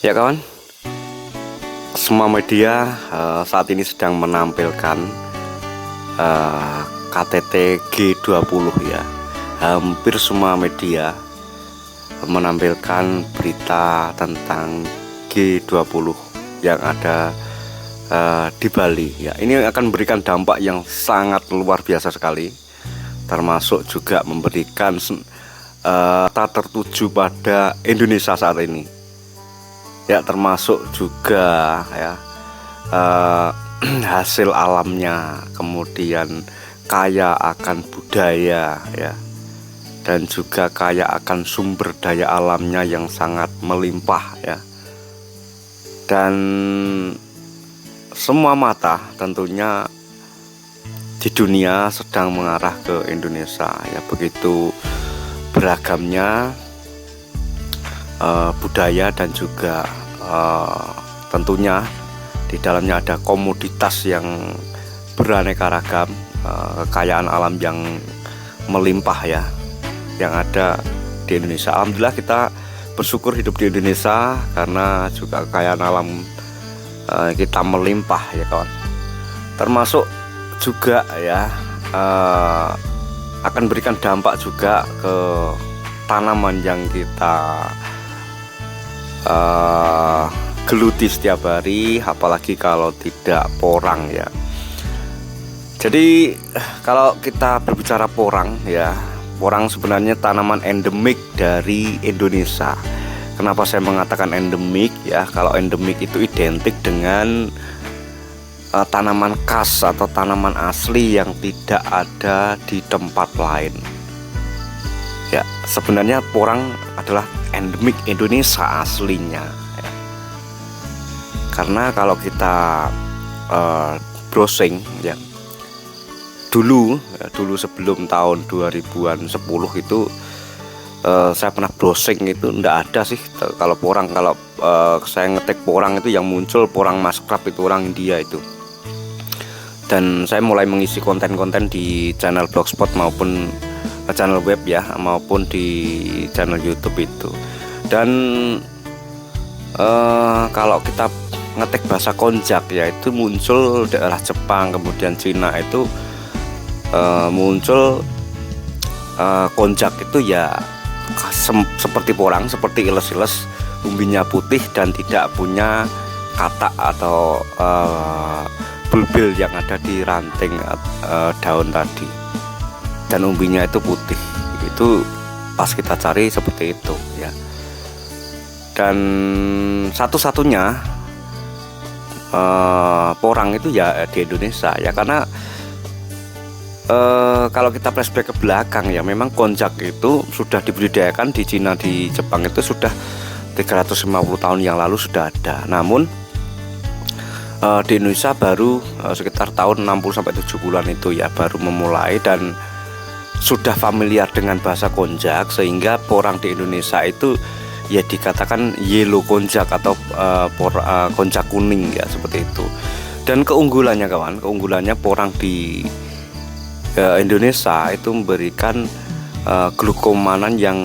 Ya kawan, semua media saat ini sedang menampilkan KTT G20 ya. Hampir semua media menampilkan berita tentang G20 yang ada di Bali ya. Ini akan memberikan dampak yang sangat luar biasa sekali, termasuk juga memberikan tak tertuju pada Indonesia saat ini ya, termasuk juga ya hasil alamnya, kemudian kaya akan budaya ya, dan juga kaya akan sumber daya alamnya yang sangat melimpah ya. Dan semua mata tentunya di dunia sedang mengarah ke Indonesia ya, begitu beragamnya budaya dan juga tentunya di dalamnya ada komoditas yang beraneka ragam, kekayaan alam yang melimpah ya, yang ada di Indonesia. Alhamdulillah kita bersyukur hidup di Indonesia karena juga kekayaan alam kita melimpah ya kawan. Termasuk juga ya akan berikan dampak juga ke tanaman yang kita geluti setiap hari, apalagi kalau tidak porang ya. Jadi kalau kita berbicara porang ya, porang sebenarnya tanaman endemik dari Indonesia. Kenapa saya mengatakan endemik ya? Kalau endemik itu identik dengan tanaman khas atau tanaman asli yang tidak ada di tempat lain. Ya, sebenarnya porang adalah endemik Indonesia aslinya ya. Karena kalau kita browsing ya, dulu sebelum tahun 2010 itu saya pernah browsing, itu enggak ada sih kalau porang. Kalau saya ngetik porang itu yang muncul porang maskrap, itu orang India itu. Dan saya mulai mengisi konten-konten di channel blogspot maupun channel web ya, maupun di channel YouTube itu. Dan kalau kita ngetik bahasa konjak ya, itu muncul daerah Jepang, kemudian Cina itu muncul konjak itu ya seperti porang, seperti iles-iles, umbinya putih dan tidak punya katak atau bulbil yang ada di ranting daun tadi, dan umbinya itu putih. Itu pas kita cari seperti itu ya. Dan satu-satunya porang itu ya di Indonesia ya, karena kalau kita flashback ke belakang ya, memang konjak itu sudah dibudidayakan di Cina, di Jepang itu sudah 350 tahun yang lalu sudah ada. Namun di Indonesia baru sekitar tahun 60-70-an itu ya baru memulai, dan sudah familiar dengan bahasa konjak, sehingga porang di Indonesia itu ya dikatakan yellow konjak atau konjak kuning ya, seperti itu. Dan keunggulannya kawan, keunggulannya porang di Indonesia itu memberikan glukomanan yang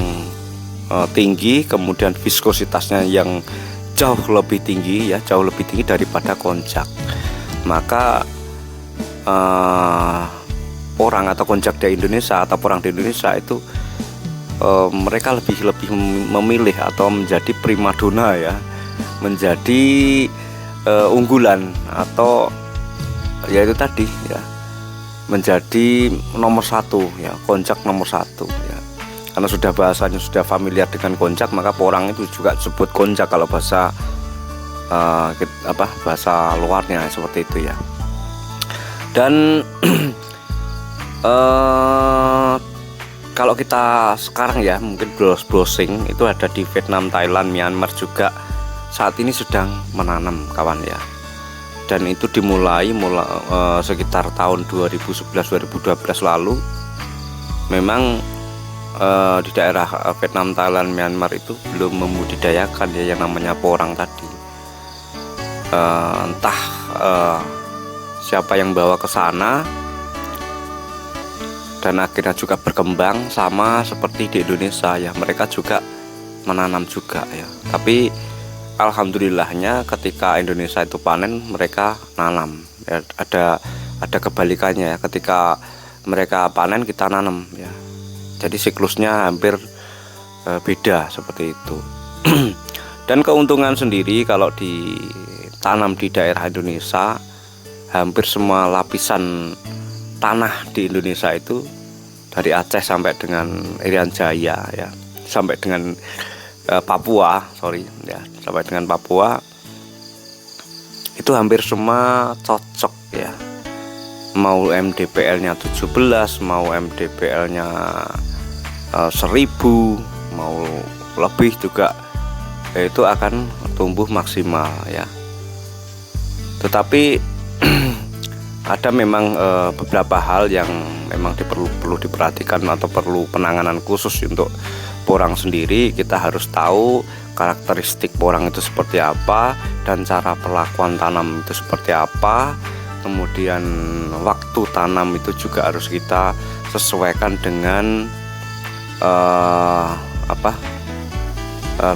tinggi, kemudian viskositasnya yang jauh lebih tinggi ya, jauh lebih tinggi daripada konjak. Maka porang atau konjak di Indonesia atau porang di Indonesia itu mereka lebih memilih atau menjadi primadona ya, menjadi unggulan, atau ya itu tadi ya, menjadi nomor satu ya, konjak nomor satu ya. Karena sudah bahasanya sudah familiar dengan konjak, maka porang itu juga disebut konjak kalau bahasa bahasa luarnya seperti itu ya. Dan kalau kita sekarang ya mungkin browsing itu ada di Vietnam, Thailand, Myanmar juga saat ini sedang menanam kawan ya. Dan itu dimulai sekitar tahun 2011-2012 lalu. Memang di daerah Vietnam, Thailand, Myanmar itu belum membudidayakan ya yang namanya porang tadi. Entah siapa yang bawa ke sana, dan akhirnya juga berkembang sama seperti di Indonesia ya, mereka juga menanam juga ya. Tapi alhamdulillahnya ketika Indonesia itu panen mereka nanam ya, ada kebalikannya ya, ketika mereka panen kita nanam ya, jadi siklusnya hampir beda seperti itu. Dan keuntungan sendiri kalau ditanam di daerah Indonesia, hampir semua lapisan tanah di Indonesia itu dari Aceh sampai dengan Irian Jaya ya, sampai dengan Papua, ya, sampai dengan Papua itu hampir semua cocok ya. Mau MDPL-nya 17, mau MDPL-nya 1000, mau lebih juga itu akan tumbuh maksimal ya. Tetapi ada memang beberapa hal yang memang perlu diperhatikan atau perlu penanganan khusus untuk porang sendiri. Kita harus tahu karakteristik porang itu seperti apa dan cara perlakuan tanam itu seperti apa. Kemudian waktu tanam itu juga harus kita sesuaikan dengan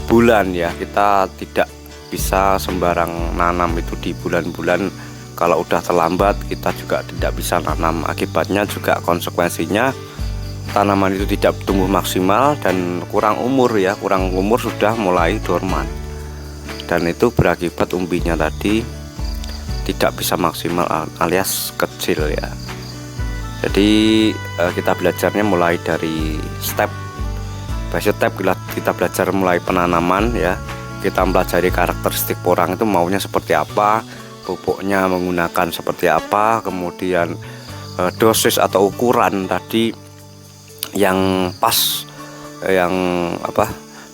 bulan ya. Kita tidak bisa sembarang nanam itu di bulan-bulan. Kalau udah terlambat kita juga tidak bisa nanam. Akibatnya juga konsekuensinya tanaman itu tidak tumbuh maksimal dan kurang umur ya, kurang umur sudah mulai dorman. Dan itu berakibat umbinya tadi tidak bisa maksimal alias kecil ya. Jadi kita belajarnya mulai dari step by step. Kita belajar mulai penanaman ya. Kita mempelajari karakteristik porang itu maunya seperti apa, pupuknya menggunakan seperti apa, kemudian dosis atau ukuran tadi yang pas, yang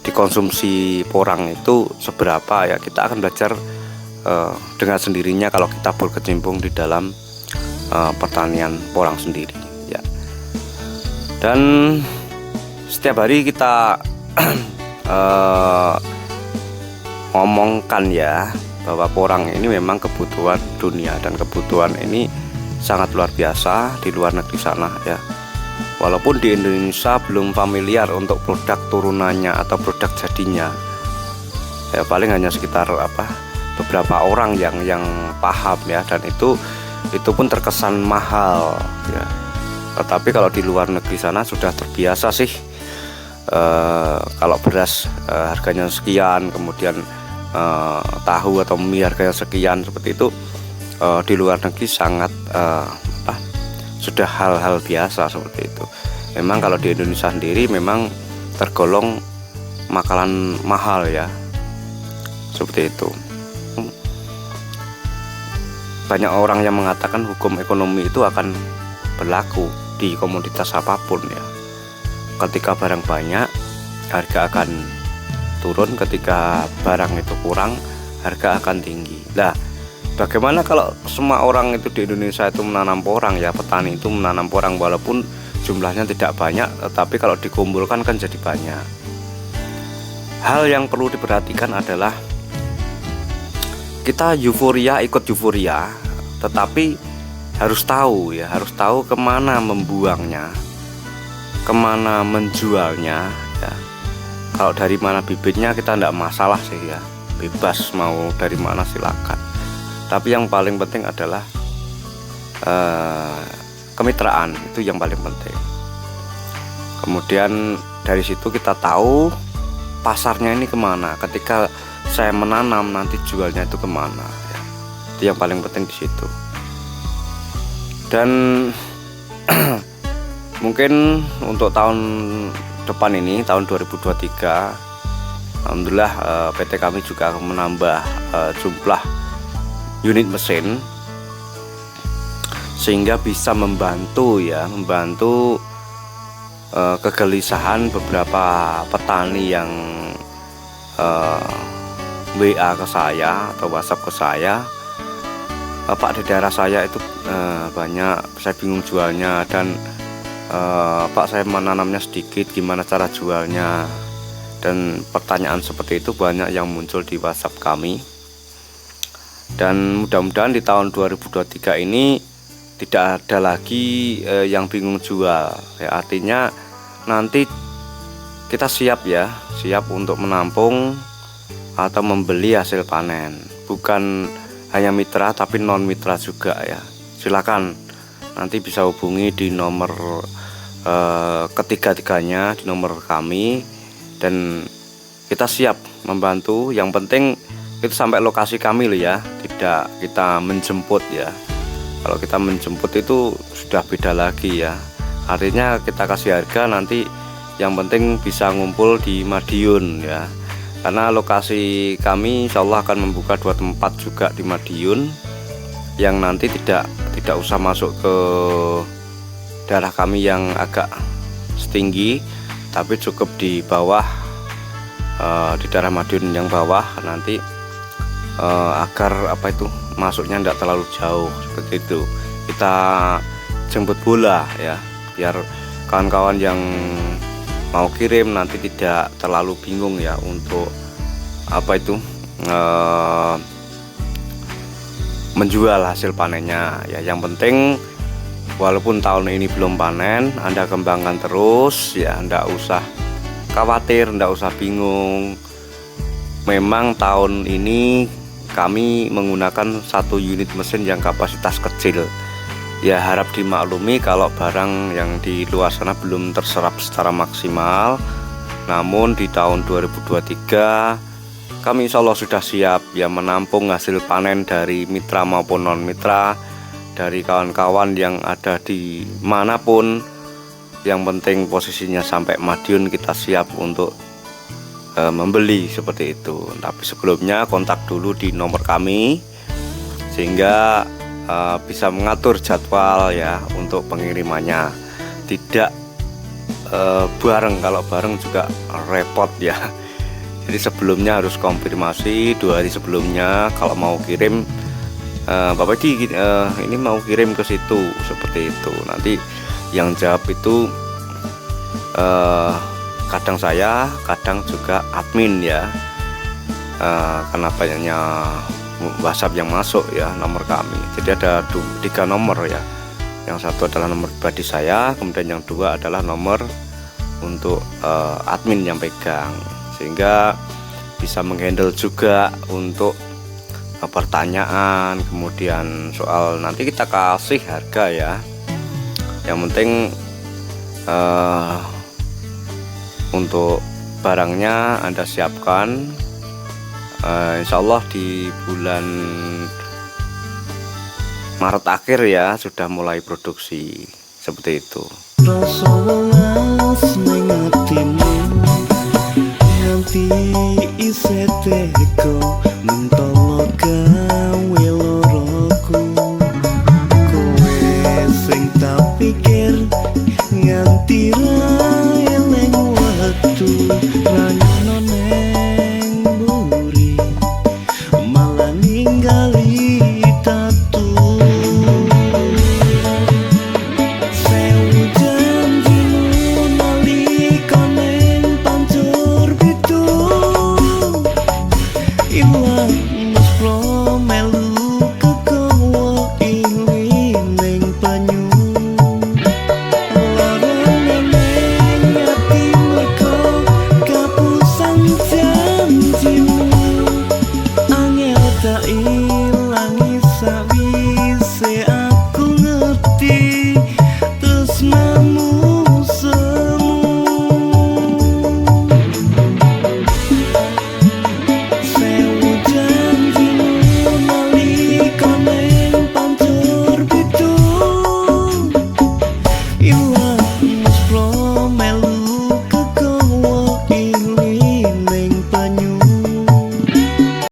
dikonsumsi porang itu seberapa ya. Kita akan belajar dengan sendirinya kalau kita berkecimpung di dalam pertanian porang sendiri ya. Dan setiap hari kita ngomongkan ya bahwa porang ini memang kebutuhan dunia, dan kebutuhan ini sangat luar biasa di luar negeri sana ya. Walaupun di Indonesia belum familiar untuk produk turunannya atau produk jadinya ya, paling hanya sekitar beberapa orang yang paham ya, dan itu pun terkesan mahal ya. Tetapi kalau di luar negeri sana sudah terbiasa sih, kalau beras harganya sekian, kemudian tahu atau mie harganya sekian, seperti itu di luar negeri sangat sudah hal-hal biasa seperti itu. Memang kalau di Indonesia sendiri memang tergolong makanan mahal ya, seperti itu. Banyak orang yang mengatakan hukum ekonomi itu akan berlaku di komoditas apapun ya. Ketika barang banyak, harga akan turun. Ketika barang itu kurang, harga akan tinggi. Nah, bagaimana kalau semua orang itu di Indonesia itu menanam porang ya, petani itu menanam porang walaupun jumlahnya tidak banyak, tetapi kalau dikumpulkan kan jadi banyak. Hal yang perlu diperhatikan adalah kita euforia, ikut euforia, tetapi harus tahu ya, harus tahu kemana membuangnya, kemana menjualnya ya. Kalau dari mana bibitnya kita tidak masalah sih ya, bebas mau dari mana silakan. Tapi yang paling penting adalah kemitraan, itu yang paling penting. Kemudian dari situ kita tahu pasarnya ini kemana. Ketika saya menanam nanti jualnya itu kemana ya. Itu yang paling penting di situ. Dan mungkin untuk tahun depan ini, tahun 2023, alhamdulillah PT kami juga akan menambah jumlah unit mesin sehingga bisa membantu kegelisahan beberapa petani yang WA ke saya atau WhatsApp ke saya, Pak, di daerah saya itu banyak, saya bingung jualnya, dan Pak, saya menanamnya sedikit, gimana cara jualnya. Dan pertanyaan seperti itu banyak yang muncul di WhatsApp kami. Dan mudah-mudahan di tahun 2023 ini tidak ada lagi yang bingung jual ya. Artinya nanti kita siap ya, siap untuk menampung atau membeli hasil panen. Bukan hanya mitra tapi non mitra juga ya. Silakan nanti bisa hubungi di nomor ketiga-tiganya, di nomor kami, dan kita siap membantu. Yang penting itu sampai lokasi kami loh ya, tidak kita menjemput ya. Kalau kita menjemput itu sudah beda lagi ya, artinya kita kasih harga nanti, yang penting bisa ngumpul di Madiun ya. Karena lokasi kami insya Allah akan membuka 2 tempat juga di Madiun, yang nanti tidak usah masuk ke daerah kami yang agak setinggi, tapi cukup di bawah, di daerah Madiun yang bawah nanti, agar apa itu masuknya tidak terlalu jauh seperti itu. Kita jemput bola ya, biar kawan-kawan yang mau kirim nanti tidak terlalu bingung ya untuk apa itu menjual hasil panennya ya. Yang penting walaupun tahun ini belum panen, Anda kembangkan terus ya, ndak usah khawatir, ndak usah bingung. Memang tahun ini kami menggunakan 1 unit mesin yang kapasitas kecil ya, harap dimaklumi kalau barang yang di luar sana belum terserap secara maksimal. Namun di tahun 2023 kami insya Allah sudah siap ya menampung hasil panen dari mitra maupun non mitra, dari kawan-kawan yang ada di manapun. Yang penting posisinya sampai Madiun kita siap untuk membeli seperti itu. Tapi sebelumnya kontak dulu di nomor kami sehingga bisa mengatur jadwal ya untuk pengirimannya. Tidak bareng, kalau bareng juga repot ya. Jadi sebelumnya harus konfirmasi 2 hari sebelumnya kalau mau kirim, Bapak Di ini mau kirim ke situ seperti itu. Nanti yang jawab itu kadang saya, kadang juga admin ya, karena banyaknya WhatsApp yang masuk ya nomor kami. Jadi ada 3 nomor ya. Yang satu adalah nomor pribadi saya, kemudian yang 2 adalah nomor untuk admin yang pegang, sehingga bisa menghandle juga untuk pertanyaan, kemudian soal nanti kita kasih harga ya. Yang penting untuk barangnya Anda siapkan, insya Allah di bulan Maret akhir ya sudah mulai produksi seperti itu. Nanti ise teko mentolo gawe